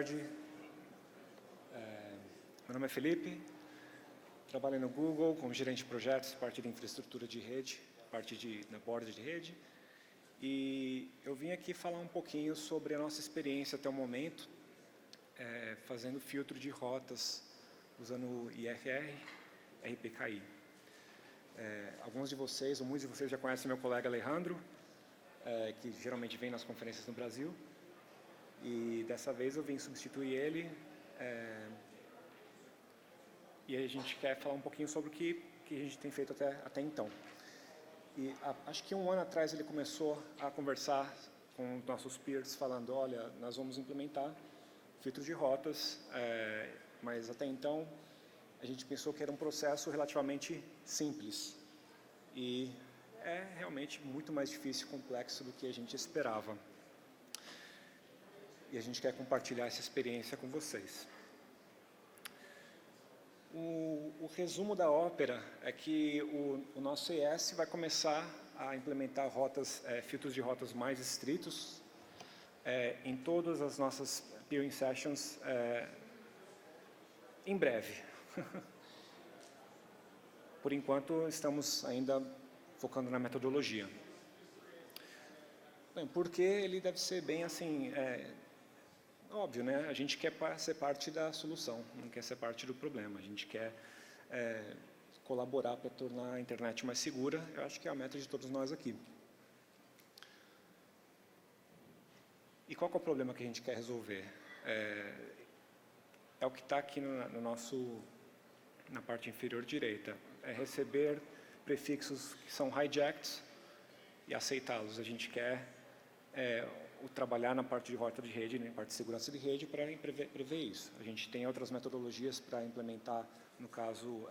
tarde. Meu nome é Felipe, trabalho no Google como gerente de projetos, parte de infraestrutura de rede, parte na board de rede. E eu vim aqui falar um pouquinho sobre a nossa experiência até o momento, fazendo filtro de rotas, usando IRR, RPKI. Alguns de vocês, ou muitos de vocês já conhecem meu colega Alejandro, que geralmente vem nas conferências no Brasil. E dessa vez eu vim substituir ele. E a gente quer falar um pouquinho sobre o que a gente tem feito até então. E acho que um ano atrás ele começou a conversar com os nossos peers, falando, olha, nós vamos implementar filtro de rotas, mas até então a gente pensou que era um processo relativamente simples. E é realmente muito mais difícil e complexo do que a gente esperava. E a gente quer compartilhar essa experiência com vocês. O resumo da ópera é que o nosso ES vai começar a implementar filtros de rotas mais estritos em todas as nossas peering sessions em breve. Por enquanto, estamos ainda focando na metodologia. Bem, porque ele deve ser bem assim... óbvio, né? A gente quer ser parte da solução, não quer ser parte do problema. A gente quer colaborar para tornar a internet mais segura. Eu acho que é a meta de todos nós aqui. E qual que é o problema que a gente quer resolver? É o que está aqui na parte inferior direita. É receber prefixos que são hijacked e aceitá-los. A gente quer trabalhar na parte de rota de rede, na parte de segurança de rede, para prever isso. A gente tem outras metodologias para implementar, no caso,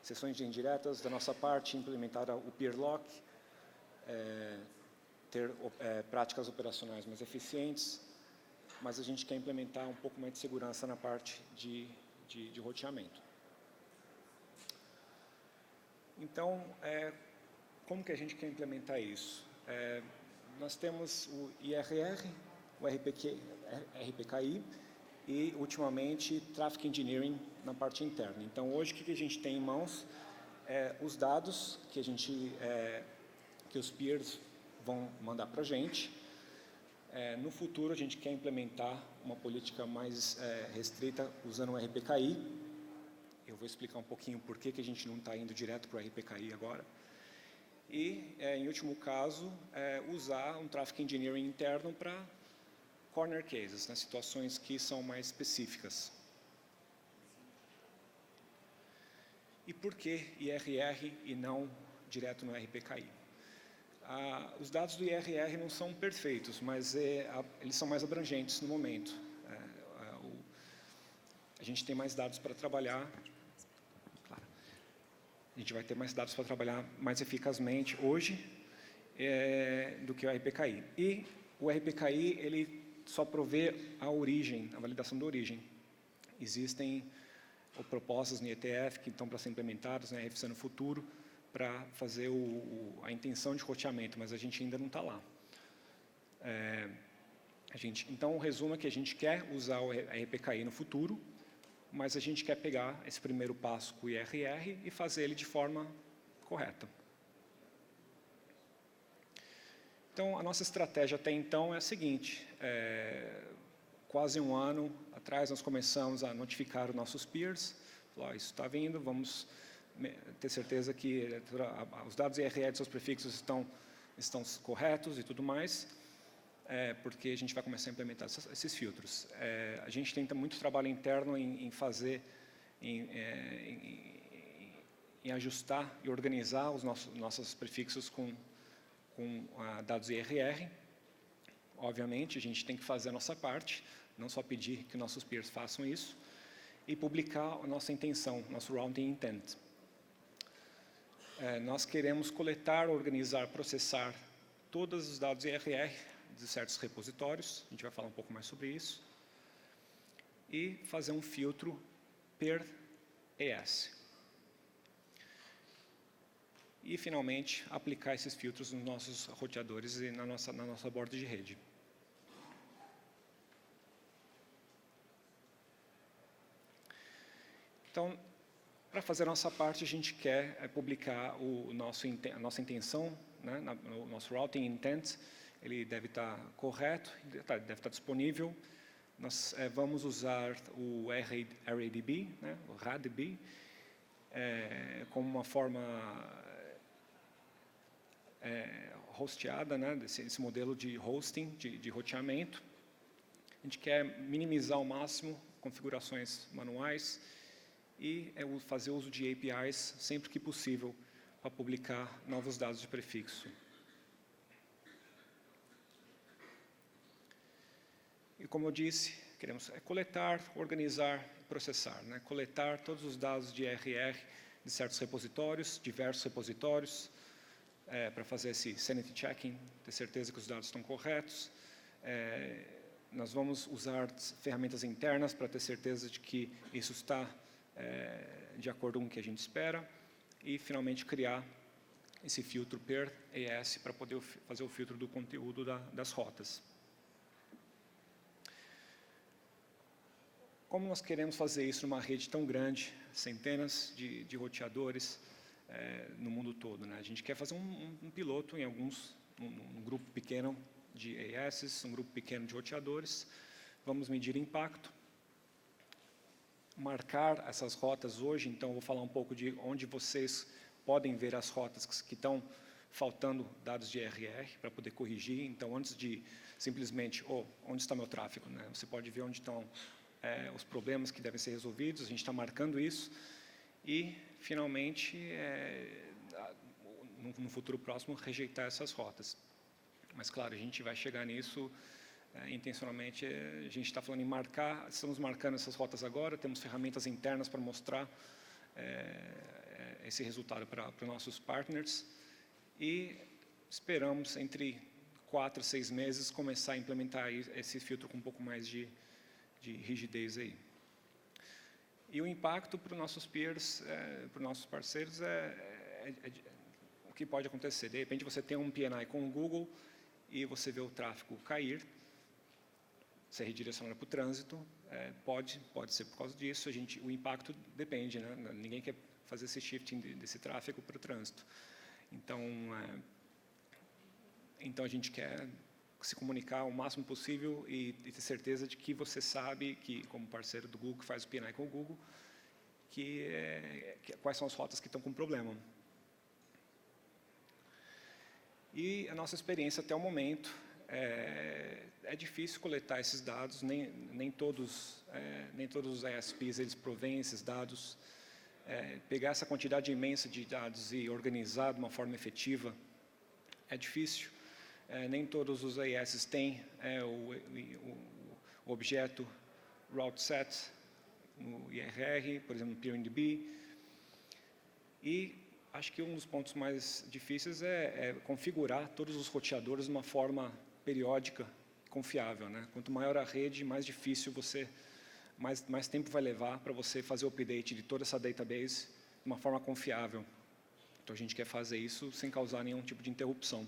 sessões de indiretas da nossa parte, implementar o peer lock, ter práticas operacionais mais eficientes, mas a gente quer implementar um pouco mais de segurança na parte de roteamento. Então, como que a gente quer implementar isso? Nós temos o IRR, o RPKI e, ultimamente, Traffic Engineering na parte interna. Então, hoje, o que a gente tem em mãos os dados que os peers vão mandar para a gente. No futuro, a gente quer implementar uma política mais restrita usando o RPKI. Eu vou explicar um pouquinho por que a gente não está indo direto para o RPKI agora. E, em último caso, usar um Traffic Engineering interno para corner cases, né, situações que são mais específicas. E por que IRR e não direto no RPKI? Os dados do IRR não são perfeitos, mas eles são mais abrangentes no momento. A gente tem mais dados para trabalhar. A gente vai ter mais dados para trabalhar mais eficazmente hoje do que o RPKI. E o RPKI, ele só provê a origem, a validação da origem. Existem propostas no ETF que estão para ser implementadas na RFC no futuro para fazer a intenção de roteamento, mas a gente ainda não está lá. Então, o resumo é que a gente quer usar o RPKI no futuro, mas a gente quer pegar esse primeiro passo com o IRR e fazer ele de forma correta. Então, a nossa estratégia até então é a seguinte, quase um ano atrás nós começamos a notificar os nossos peers, falar, isso está vindo, vamos ter certeza que os dados IRR de seus prefixos estão corretos e tudo mais, porque a gente vai começar a implementar esses filtros. A gente tem muito trabalho interno em fazer, em ajustar e organizar os nossos prefixos com dados IRR. Obviamente, a gente tem que fazer a nossa parte, não só pedir que nossos peers façam isso, e publicar a nossa intenção, nosso routing intent. Nós queremos coletar, organizar, processar todos os dados IRR de certos repositórios, a gente vai falar um pouco mais sobre isso, e fazer um filtro per ES. E, finalmente, aplicar esses filtros nos nossos roteadores e na nossa borda de rede. Então, para fazer a nossa parte, a gente quer publicar a nossa intenção, né, o nosso routing intent, ele deve estar correto, deve estar disponível. Nós vamos usar o RADB, né, o RADB, como uma forma hosteada, né, desse modelo de hosting, de roteamento. A gente quer minimizar ao máximo configurações manuais e fazer uso de APIs sempre que possível para publicar novos dados de prefixo. E como eu disse, queremos coletar, organizar e processar, né? Coletar todos os dados de IRR de certos repositórios, diversos repositórios, para fazer esse sanity checking, ter certeza que os dados estão corretos. Nós vamos usar ferramentas internas para ter certeza de que isso está de acordo com o que a gente espera e, finalmente, criar esse filtro per AS para poder fazer o filtro do conteúdo das rotas. Como nós queremos fazer isso numa rede tão grande, centenas de roteadores no mundo todo, né? A gente quer fazer um piloto em um grupo pequeno de AS, um grupo pequeno de roteadores. Vamos medir impacto, marcar essas rotas hoje. Então, eu vou falar um pouco de onde vocês podem ver as rotas que estão faltando dados de IRR para poder corrigir. Então, antes de simplesmente, onde está meu tráfego, né? Você pode ver onde estão os problemas que devem ser resolvidos. A gente está marcando isso e, finalmente, no futuro próximo, rejeitar essas rotas. Mas, claro, a gente vai chegar nisso intencionalmente. A gente está falando em marcar, estamos marcando essas rotas agora, temos ferramentas internas para mostrar esse resultado para os nossos partners e esperamos, entre 4 a 6 meses, começar a implementar esse filtro com um pouco mais de rigidez aí. E o impacto para os nossos peers, para os nossos parceiros, o que pode acontecer. De repente, você tem um PNI com o Google e você vê o tráfego cair, ser redirecionado para o trânsito, pode ser por causa disso. O impacto depende, né? Ninguém quer fazer esse shifting desse tráfego para o trânsito. Então, a gente quer se comunicar o máximo possível e ter certeza de que você sabe, que como parceiro do Google, que faz o PNI com o Google, quais são as rotas que estão com problema. E a nossa experiência até o momento, é difícil coletar esses dados, nem todos os ISPs eles provêm esses dados. Pegar essa quantidade imensa de dados e organizar de uma forma efetiva é difícil. Nem todos os AES têm o objeto route set no IRR, por exemplo, no PeerInDB. E acho que um dos pontos mais difíceis é configurar todos os roteadores de uma forma periódica, confiável, né? Quanto maior a rede, mais difícil mais tempo vai levar para você fazer o update de toda essa database de uma forma confiável. Então, a gente quer fazer isso sem causar nenhum tipo de interrupção.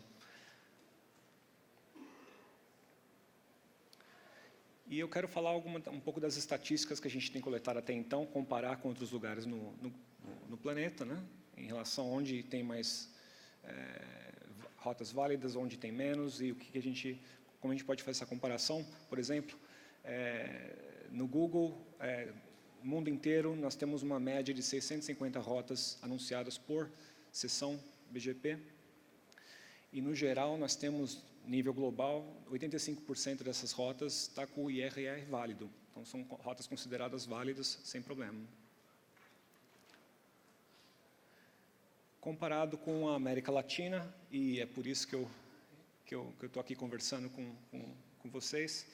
E eu quero falar um pouco das estatísticas que a gente tem coletado até então, comparar com outros lugares no planeta, né? Em relação a onde tem mais rotas válidas, onde tem menos, e como a gente pode fazer essa comparação. Por exemplo, no Google, no mundo inteiro, nós temos uma média de 650 rotas anunciadas por sessão BGP. E, no geral, nós temos, nível global, 85% dessas rotas está com o IRR válido. Então, são rotas consideradas válidas sem problema. Comparado com a América Latina, e é por isso que eu estou aqui conversando com vocês,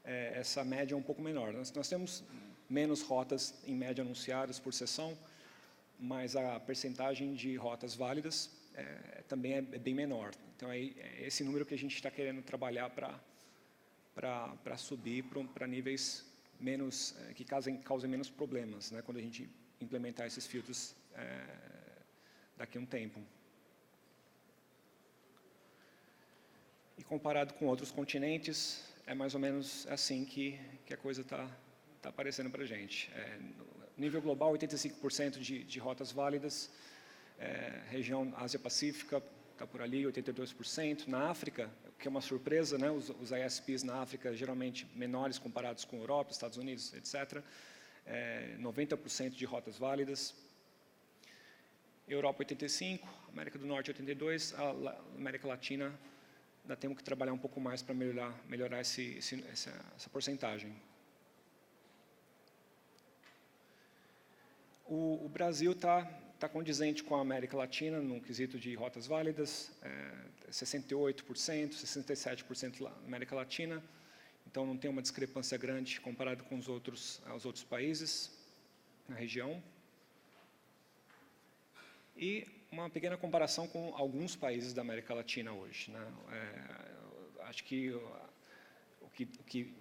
essa média é um pouco menor. Nós temos menos rotas, em média, anunciadas por sessão, mas a percentagem de rotas válidas também é bem menor. Então, é esse número que a gente está querendo trabalhar para subir para níveis menos, que causem menos problemas, né, quando a gente implementar esses filtros daqui a um tempo. E comparado com outros continentes, é mais ou menos assim que a coisa está aparecendo para a gente. Nível global, 85% de rotas válidas. Região Ásia-Pacífica está por ali, 82%. Na África, que é uma surpresa, né? Os ISPs na África geralmente menores comparados com a Europa, Estados Unidos, etc. 90% de rotas válidas. Europa 85%, América do Norte 82%, a América Latina ainda temos que trabalhar um pouco mais para melhorar essa porcentagem. O Brasil está condizente com a América Latina no quesito de rotas válidas, 68%, 67% na América Latina, então não tem uma discrepância grande comparado com os outros países na região. E uma pequena comparação com alguns países da América Latina hoje, né? Acho que o que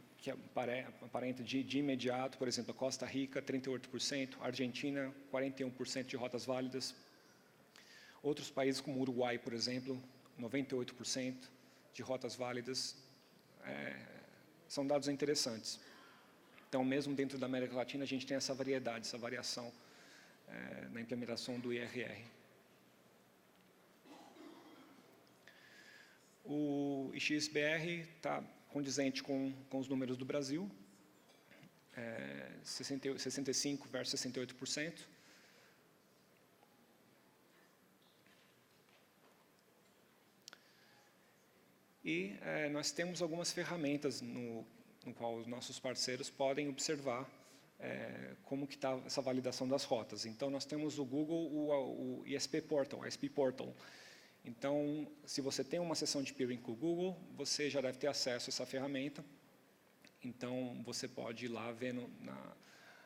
aparenta de imediato, por exemplo, a Costa Rica, 38%, Argentina, 41% de rotas válidas. Outros países como o Uruguai, por exemplo, 98% de rotas válidas. São dados interessantes. Então, mesmo dentro da América Latina, a gente tem essa variedade, essa variação na implementação do IRR. O IXBR está condizente com os números do Brasil, 65% versus 68%. E nós temos algumas ferramentas no qual os nossos parceiros podem observar como que está essa validação das rotas. Então, nós temos o Google, o ISP Portal, ISP Portal. Então, se você tem uma sessão de peering com o Google, você já deve ter acesso a essa ferramenta. Então, você pode ir lá ver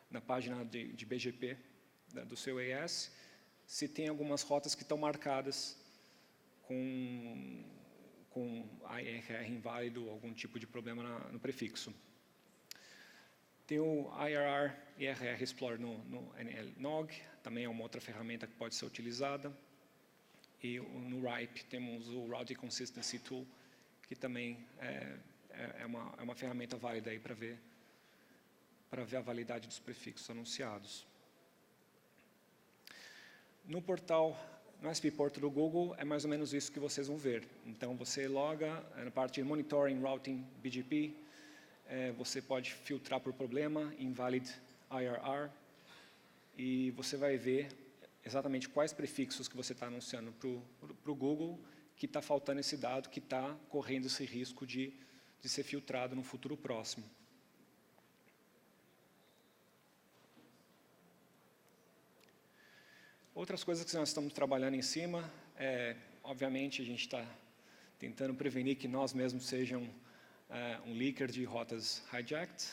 na página de BGP do seu AES, se tem algumas rotas que estão marcadas com IRR inválido, algum tipo de problema no prefixo. Tem o IRR Explorer no NLNOG, também é uma outra ferramenta que pode ser utilizada. E no RIPE temos o Route Consistency Tool, que também é uma ferramenta válida aí para ver a validade dos prefixos anunciados. No portal, no SP Portal do Google, é mais ou menos isso que vocês vão ver. Então, você loga na parte de Monitoring, Routing, BGP, você pode filtrar por problema, Invalid IRR, e você vai ver exatamente quais prefixos que você está anunciando para o Google, que está faltando esse dado, que está correndo esse risco de ser filtrado no futuro próximo. Outras coisas que nós estamos trabalhando em cima, obviamente, a gente está tentando prevenir que nós mesmos sejam um leaker de rotas hijacked.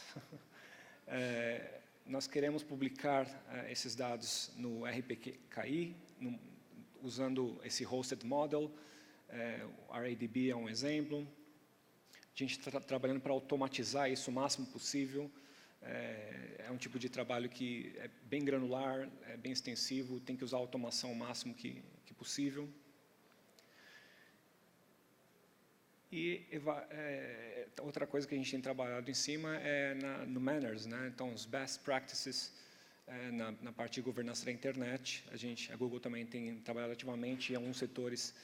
Nós queremos publicar esses dados no RPKI, usando esse hosted model. O RADB é um exemplo. A gente está trabalhando para automatizar isso o máximo possível. É um tipo de trabalho que é bem granular, é bem extensivo, tem que usar a automação o máximo que possível. E outra coisa que a gente tem trabalhado em cima é no Manners, né? Então, os best practices na parte de governança da internet. A Google também tem trabalhado ativamente em alguns setores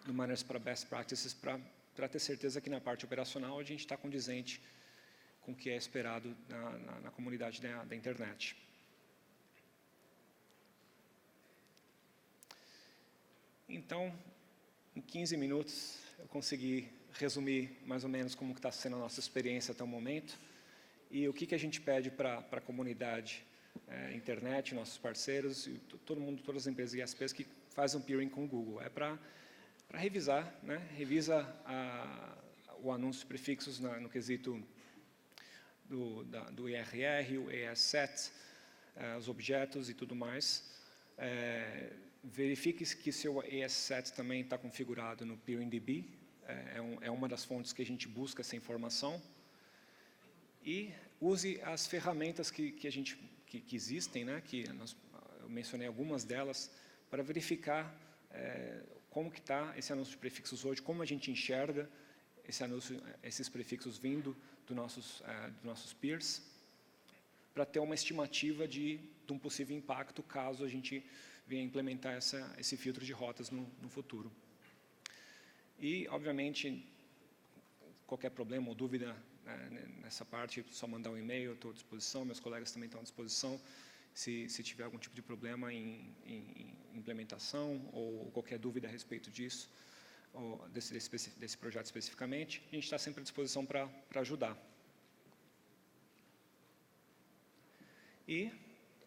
no Manners para best practices, para ter certeza que na parte operacional a gente está condizente com o que é esperado na comunidade da internet. Então, em 15 minutos, eu consegui resumir mais ou menos como está sendo a nossa experiência até o momento e o que a gente pede para a comunidade internet, nossos parceiros e todo mundo, todas as empresas ISPs que fazem um peering com o Google. É para revisar, né? Revisa o anúncio de prefixos no quesito do IRR, o ES7, os objetos e tudo mais. Verifique que seu ES7 também está configurado no PeeringDB. É uma das fontes que a gente busca essa informação. E use as ferramentas que existem, né? Eu mencionei algumas delas, para verificar como que está esse anúncio de prefixos hoje, como a gente enxerga esses prefixos vindo dos nossos peers, para ter uma estimativa de um possível impacto caso a gente venha implementar esse filtro de rotas no futuro. E, obviamente, qualquer problema ou dúvida nessa parte, só mandar um e-mail, eu estou à disposição, meus colegas também estão à disposição. Se tiver algum tipo de problema em implementação ou qualquer dúvida a respeito disso, ou desse projeto especificamente, a gente está sempre à disposição para ajudar. E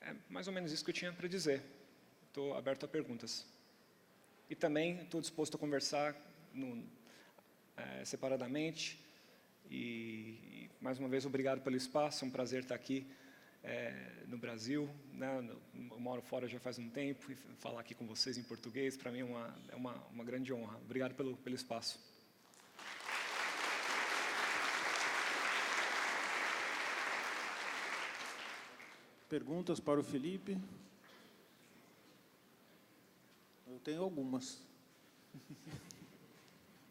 é mais ou menos isso que eu tinha para dizer. Estou aberto a perguntas. E também estou disposto a conversar separadamente. E, mais uma vez, obrigado pelo espaço. É um prazer estar aqui no Brasil. Né? Eu moro fora já faz um tempo e falar aqui com vocês em português, para mim, é uma grande honra. Obrigado pelo espaço. Perguntas para o Felipe? Eu tenho algumas.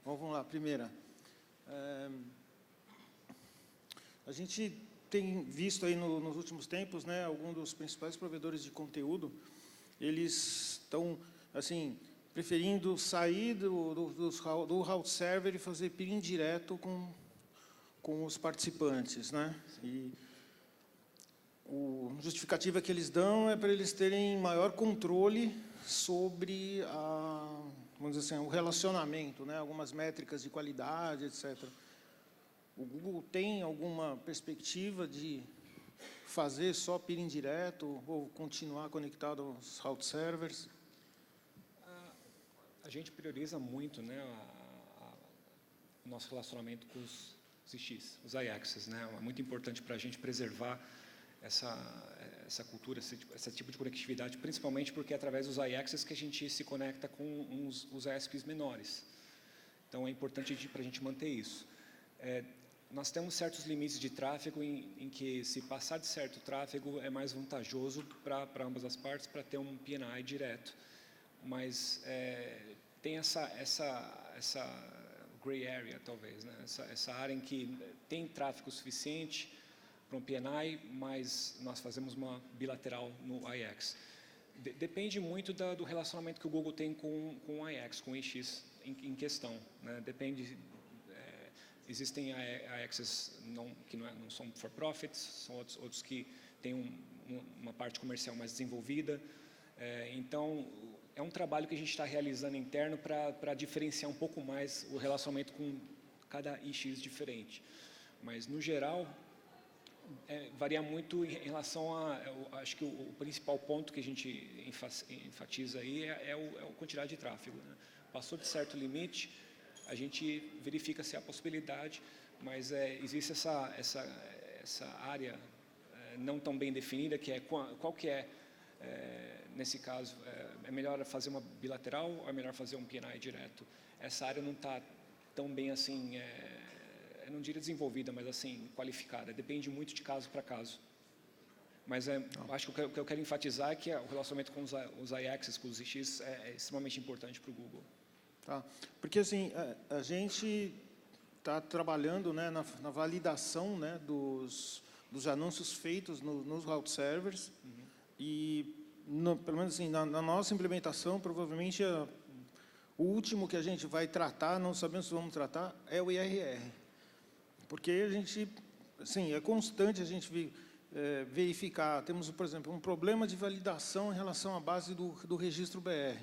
Vamos lá, primeira. A gente tem visto aí nos últimos tempos, né, alguns dos principais provedores de conteúdo, eles estão, assim, preferindo sair do route server e fazer peering direto com os participantes, né? E a justificativa que eles dão é para eles terem maior controle sobre vamos dizer assim, o relacionamento, né? Algumas métricas de qualidade, etc. O Google tem alguma perspectiva de fazer só peering direto ou continuar conectado aos route servers? A gente prioriza muito, né, o nosso relacionamento com os IX, os IXs, né? É muito importante para a gente preservar essa cultura, esse tipo de conectividade, principalmente porque é através dos IXs que a gente se conecta com os ISPs menores. Então, é importante para a gente manter isso. Nós temos certos limites de tráfego em que, se passar de certo tráfego, é mais vantajoso para ambas as partes para ter um PNI direto. Mas tem essa gray area, talvez, né? Essa área em que tem tráfego suficiente para um PNI, mas nós fazemos uma bilateral no IX. Depende muito do relacionamento que o Google tem com o IX, com o IX em questão, né? Depende. Existem IXs que não são for profits, são outros que têm uma parte comercial mais desenvolvida. Então, é um trabalho que a gente está realizando interno para diferenciar um pouco mais o relacionamento com cada IX diferente. Mas, no geral, varia muito em relação acho que o principal ponto que a gente enfatiza aí é a quantidade de tráfego, né? Passou de certo limite, a gente verifica se há possibilidade, mas existe essa área não tão bem definida, que é qual que nesse caso, é melhor fazer uma bilateral ou é melhor fazer um PNI direto? Essa área não está tão bem assim, eu não diria desenvolvida, mas assim, qualificada. Depende muito de caso para caso. Mas acho que o que eu quero enfatizar é que o relacionamento com os IXs, com os IX, é extremamente importante para o Google. Tá. Porque assim, a gente está trabalhando, né, na validação, né, dos anúncios feitos nos route servers. Uhum. E, pelo menos assim, na nossa implementação, provavelmente o último que a gente vai tratar, não sabemos se vamos tratar, é o IRR. Porque a gente, assim, é constante a gente verificar. Temos, por exemplo, um problema de validação em relação à base do registro BR.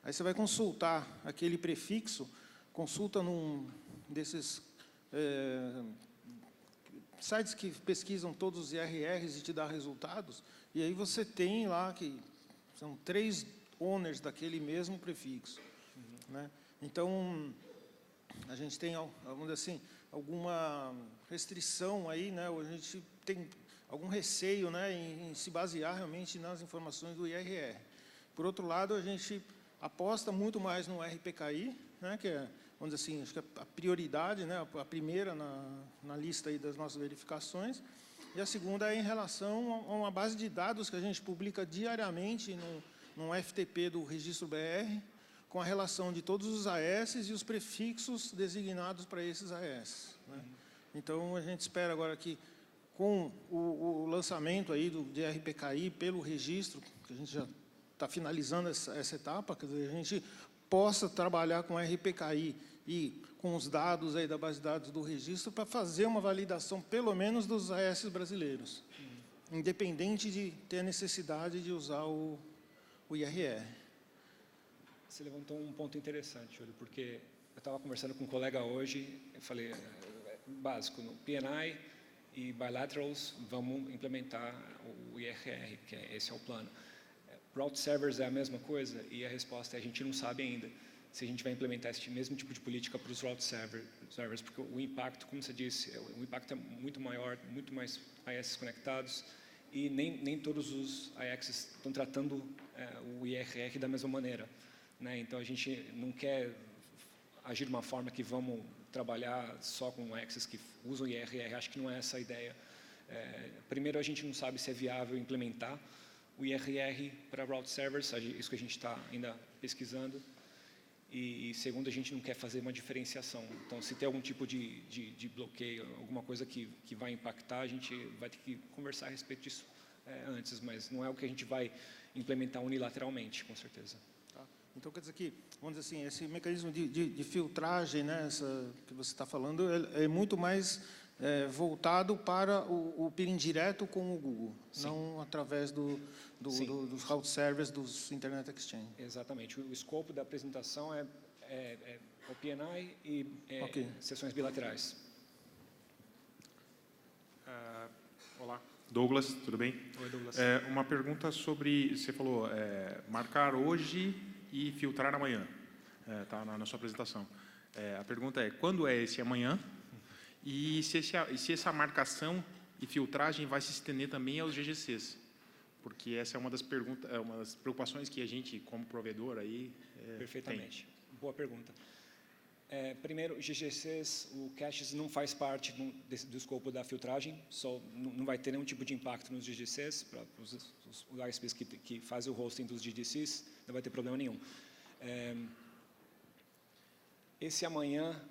Aí você vai consultar aquele prefixo, consulta num desses sites que pesquisam todos os IRRs e te dá resultados, e aí você tem lá que são 3 owners daquele mesmo prefixo. Uhum. Né? Então, a gente tem, vamos dizer assim, alguma restrição aí, né? Ou a gente tem algum receio, né, em se basear realmente nas informações do IRR. Por outro lado, a gente aposta muito mais no RPKI, né, que é, vamos dizer assim, acho que a prioridade, né, a primeira na lista aí das nossas verificações, e a segunda é em relação a uma base de dados que a gente publica diariamente no FTP do registro BR, com a relação de todos os AS e os prefixos designados para esses AS. Né? Então, a gente espera agora que, com o lançamento aí de RPKI pelo registro, que a gente já está finalizando essa etapa, quer dizer, a gente possa trabalhar com RPKI e com os dados aí da base de dados do registro para fazer uma validação, pelo menos, dos AS brasileiros, independente de ter a necessidade de usar o IRR. Você levantou um ponto interessante, Júlio, porque eu estava conversando com um colega hoje, eu falei, básico, no P&I e bilaterals, vamos implementar o IRR, que esse é o plano. Route servers é a mesma coisa? E a resposta é, a gente não sabe ainda se a gente vai implementar esse mesmo tipo de política para os route servers, porque o impacto, como você disse, o impacto é muito maior, muito mais AS conectados, e nem todos os AX estão tratando o IRR da mesma maneira, né? Então, a gente não quer agir de uma forma que vamos trabalhar só com AXs que usam IRR, acho que não é essa a ideia. Primeiro, a gente não sabe se é viável implementar o IRR para route servers, isso que a gente está ainda pesquisando. E segundo, a gente não quer fazer uma diferenciação. Então, se tem algum tipo de bloqueio, alguma coisa que vai impactar, a gente vai ter que conversar a respeito disso antes, mas não é o que a gente vai implementar unilateralmente, com certeza. Tá. Então, quer dizer que, vamos dizer assim, esse mecanismo de filtragem, né, que você está falando, é muito mais voltado para o peering direto com o Google, sim, não através dos route servers dos Internet Exchange. Exatamente. O escopo da apresentação é o P&I e okay, sessões bilaterais. Olá, Douglas, tudo bem? Oi, Douglas. Uma pergunta sobre, você falou, marcar hoje e filtrar amanhã, tá na sua apresentação. A pergunta é, quando é esse amanhã? E se essa marcação e filtragem vai se estender também aos GGCs? Porque essa é uma das preocupações que a gente, como provedor, aí Perfeitamente. tem. Boa pergunta. Primeiro, GGCs, o caches não faz parte do escopo da filtragem, não vai ter nenhum tipo de impacto nos GGCs, para os ISPs que fazem o hosting dos GGCs, não vai ter problema nenhum. Esse amanhã,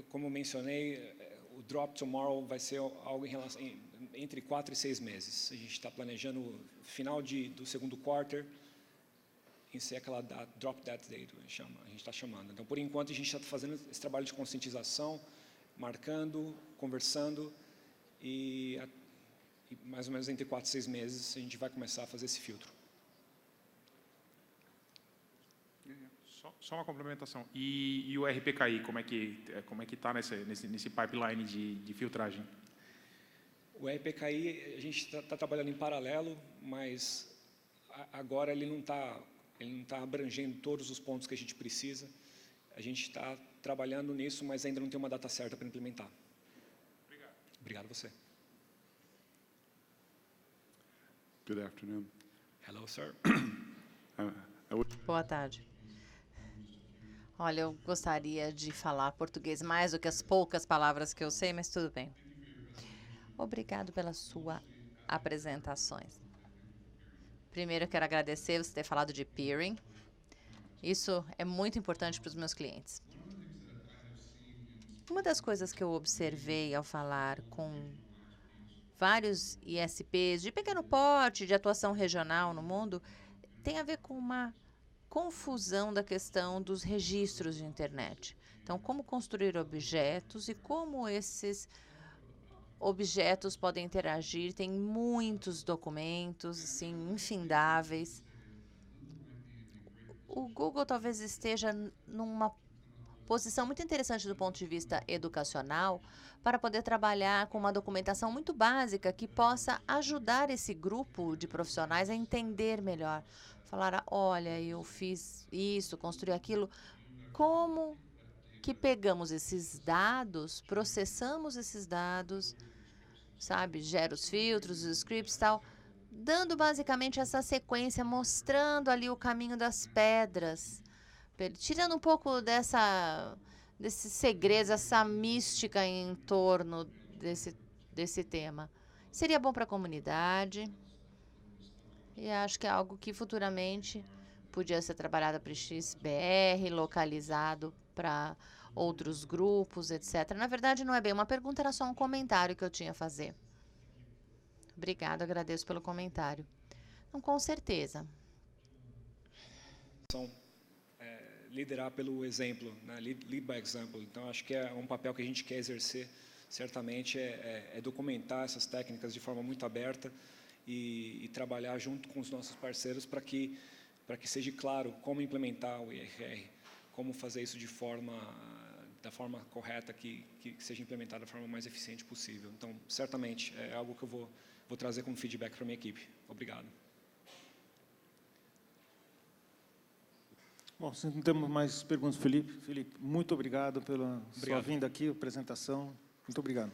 como mencionei, o Drop Tomorrow vai ser algo entre 4 e 6 meses. A gente está planejando final do segundo quarter, em ser aquela Drop That Date, a gente está chamando. Então, por enquanto, a gente está fazendo esse trabalho de conscientização, marcando, conversando, e mais ou menos entre 4 e 6 meses a gente vai começar a fazer esse filtro. Só uma complementação. E o RPKI, como é que está nesse pipeline de filtragem? O RPKI, a gente está trabalhando em paralelo, mas agora ele não está abrangendo todos os pontos que a gente precisa. A gente está trabalhando nisso, mas ainda não tem uma data certa para implementar. Obrigado. Obrigado a você. Good afternoon. Hello, sir. Boa tarde. Olha, eu gostaria de falar português mais do que as poucas palavras que eu sei, mas tudo bem. Obrigado pelas suas apresentações. Primeiro, eu quero agradecer você ter falado de peering. Isso é muito importante para os meus clientes. Uma das coisas que eu observei ao falar com vários ISPs de pequeno porte, de atuação regional no mundo, tem a ver com uma confusão da questão dos registros de internet. Então, como construir objetos e como esses objetos podem interagir. Tem muitos documentos, assim, infindáveis. O Google talvez esteja numa posição muito interessante do ponto de vista educacional para poder trabalhar com uma documentação muito básica que possa ajudar esse grupo de profissionais a entender melhor. Falar, olha, eu fiz isso, construí aquilo. Como que pegamos esses dados, processamos esses dados, sabe, gera os filtros, os scripts e tal, dando basicamente essa sequência, mostrando ali o caminho das pedras, tirando um pouco desses segredos, essa mística em torno desse tema. Seria bom para a comunidade e acho que é algo que futuramente podia ser trabalhado para o XBR, localizado para outros grupos, etc. Na verdade, não é bem uma pergunta, era só um comentário que eu tinha a fazer. Obrigado, agradeço pelo comentário. Então, com certeza. Liderar pelo exemplo, né? Lead by example. Então, acho que é um papel que a gente quer exercer, certamente, é documentar essas técnicas de forma muito aberta e trabalhar junto com os nossos parceiros para que seja claro como implementar o IRR, como fazer isso da forma correta, que seja implementado da forma mais eficiente possível. Então, certamente, é algo que eu vou trazer como feedback para a minha equipe. Obrigado. Bom, se não temos mais perguntas, Felipe. Felipe, muito obrigado pela sua vinda aqui, apresentação. Muito obrigado.